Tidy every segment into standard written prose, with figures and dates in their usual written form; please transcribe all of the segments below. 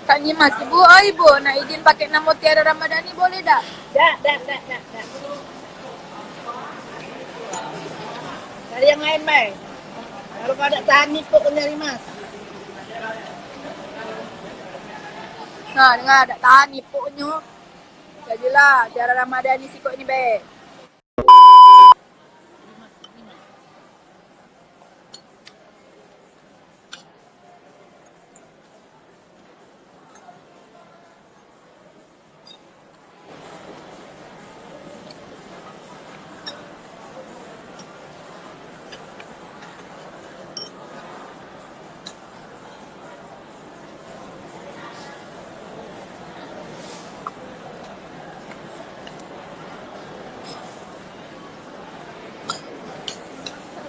Kak Nyimas, ibu, oh ibu, nak izin pakai nama Mutiara Ramadhani boleh dak? Dah. Cari yang lain, Bay. Kalau kau ada tahan nipu kau nyari mas. Nah, dengar, tak tahan nipunya. Jadilah, Tiara Ramadhani si kok ini, be.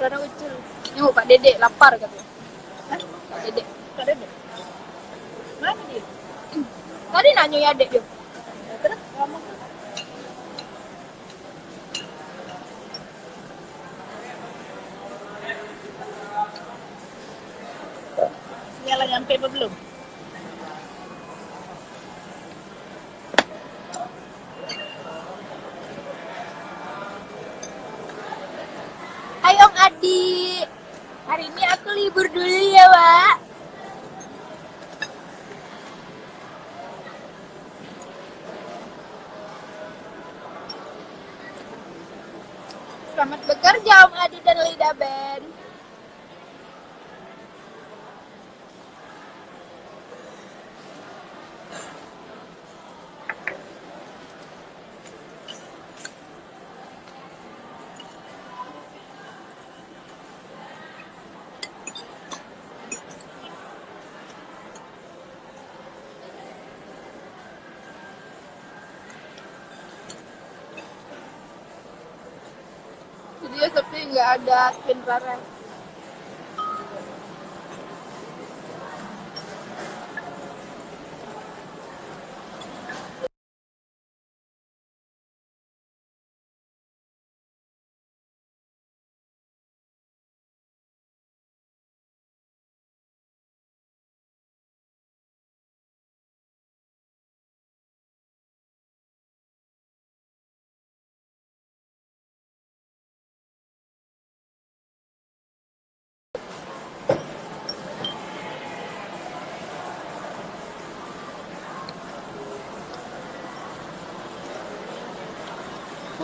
Karena ucul. Ini Pak Dedek lapar katanya. Hah? Pak Dedek. Kau ada? Mana dia? Tadi nanya ya adek dia. Terus kamu nyala nyampe apa belum? Hai Om Adi. Hari ini aku libur dulu ya, Wak. Selamat bekerja Om Adi dan Lida Band. Dia sepi nggak ada spin rare.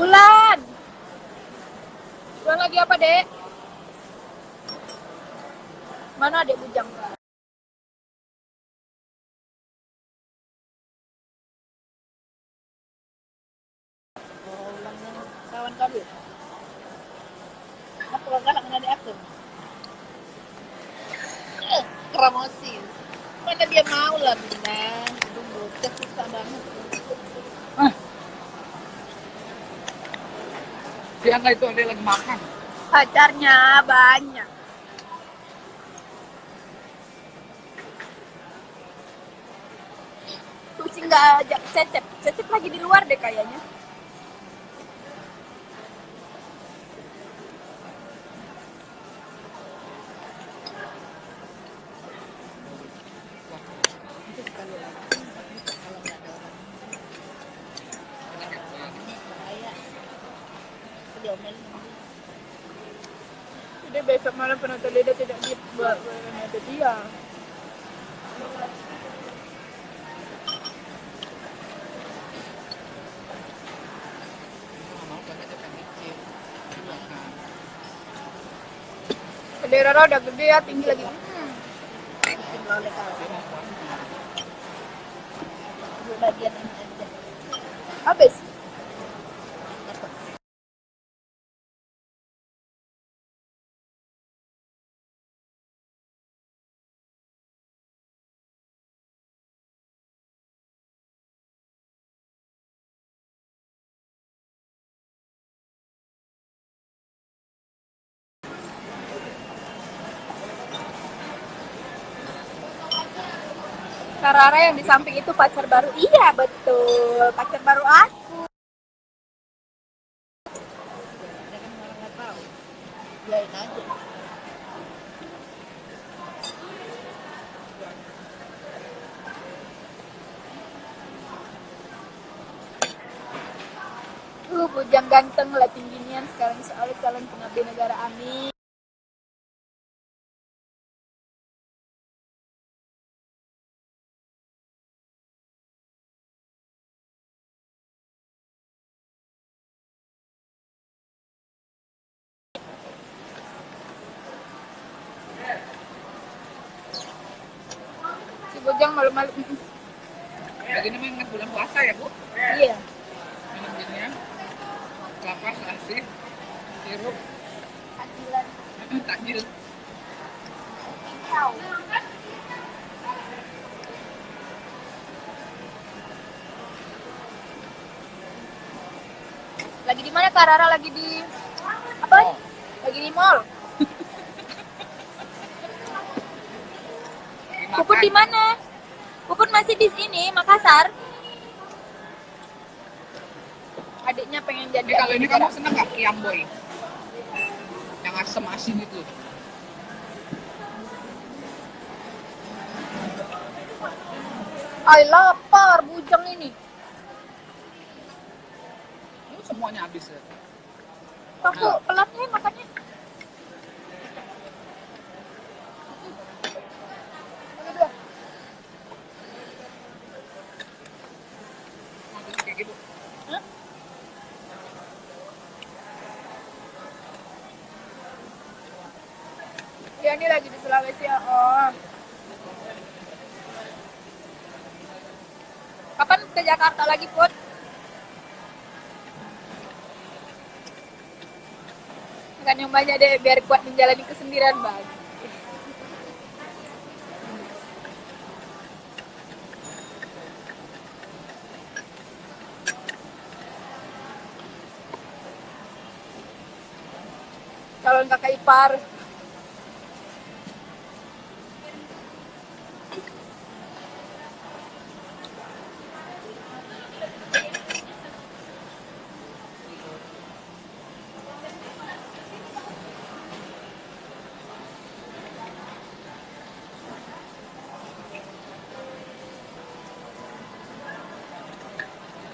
Bulan. Bulan lagi apa, Dek? Mana Dek Bujang? Oh, ulangnya kawan kau dia. Apa kau galak dengan adik aku? Promosi. Mana dia mau lah Bunda. Itu bocah susah banget. Dia nggak itu dia lagi makan. Pacarnya banyak. Kucing nggak ajak Cecep. Cecep lagi di luar deh kayaknya. Itu sekali lagi. Kalau nggak ada orang ini bahaya. Diomelin. Jadi besok malam penonton Lida tidak dibuat ada dia. Mau pakai cepat dikit. Makan. Bendera roda gede ya, tinggi lagi. Bikin oleh kau. Dia mau puasa. Dua bagian ini aja. Habis. Karara yang di samping itu pacar baru. Iya betul, pacar baru aku. Ya kan orang nggak tahu. Biarin aja. bujang ganteng lah tingginya sekarang soalnya calon pengabdi negara, amin. Si bujang malu-malu. Lagi ini ingat bulan puasa ya Bu? Iya. Minum jinnya. Kelapa, selasih, sirup, Adilan. takjil. Lagi di mana Kak Rara? Lagi di apa? Oh. Lagi di mall. Puput di mana? Puput masih di sini, Makassar. Adiknya pengen jadi Kalau ini abdi kamu negara. seneng nggak Kiam Boy? Yang asem asin itu. Ay, lapar bujang ini. Ini semuanya habis ya. Aku pelatnya makannya. Ada dua. Maksudnya kayak gitu. Hah? Ya ini lagi di Sulawesi ya. Oh. Kapan ke Jakarta lagi, Put? Makan yang banyak deh biar kuat menjalani kesendirian, Bang. Calon kakak ipar.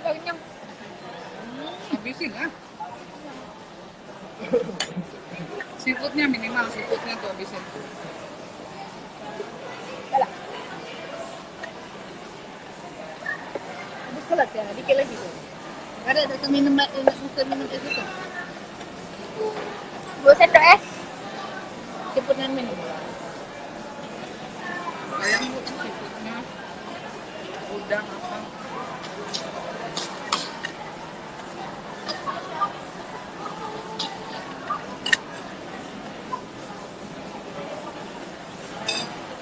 Kenyang. Habisin ah. Seafoodnya minimal, seafoodnya tuh habisin. Yalah. Habis kelas ya, dikit lagi tuh. Ada satu minum es itu. 2 sendok es. Ceputan minum. Sayang Bu, seafoodnya udang apa?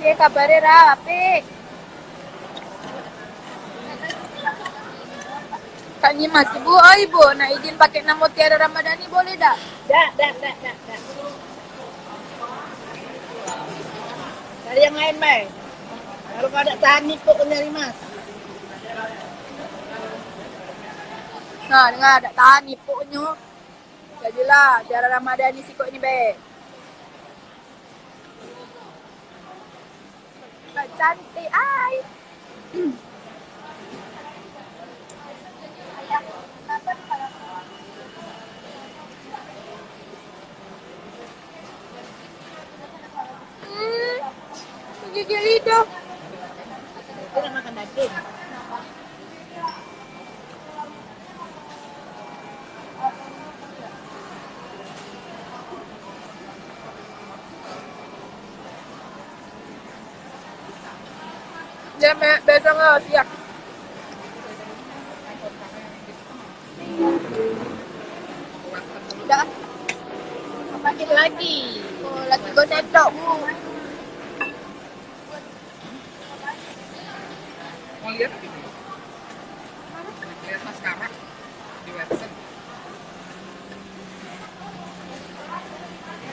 Oke, kabarnya Ra, apik. Kak Nyimas, Ibu, oh Ibu, nah izin pakai nama Mutiara Ramadhani boleh dak? Dah. Cari yang lain, Bay. Kalau kau ada tahan nih, kok nyari Mas. Nah, dengar, tak tahan nipunya. Jadilah, Tiara Ramadhani si kok ini, Be. Cantik, ay. Gigit lidah. Itu nak makan daging. Dia besok nggak siap. Udah. Pakai lagi. Oh, lagi gue sendok, Bu. Mau lihat gitu? Lihat maskara di website.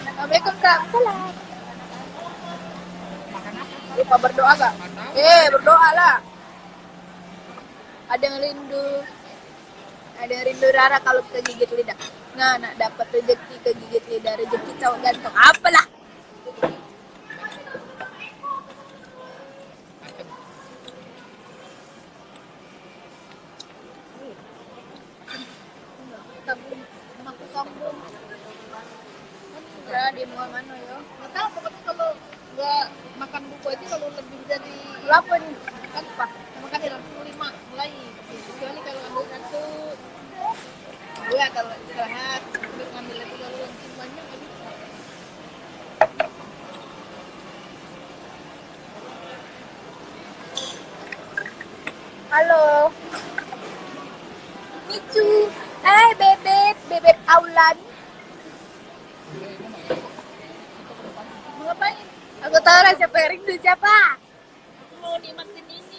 Assalamualaikum, Kak. Salam. Makan apa? Lupa berdoa gak? Nggak tahu. Berdoa lah. Ada yang rindu. Ada yang rindu Rara kalau kita gigit lidah. Nah, nak dapat rezeki ke gigit lidah, rezeki cowok ganteng. Apalah. Mantap. Gara di mual mana yo? Nggak tahu, pokoknya kalau nggak makan buku aja kalau lebih dari Lapun kan apa? Makan di 65 mulai. Kecuali kalau ambil satu, dua kalau istirahat, terus ngambil lagi kalau langsung banyak nggak bisa. Halo. Micu. Bebek Aulan. Mau ngapain? Aku tahu rasa piring itu siapa? Aku mau nikmatin ini.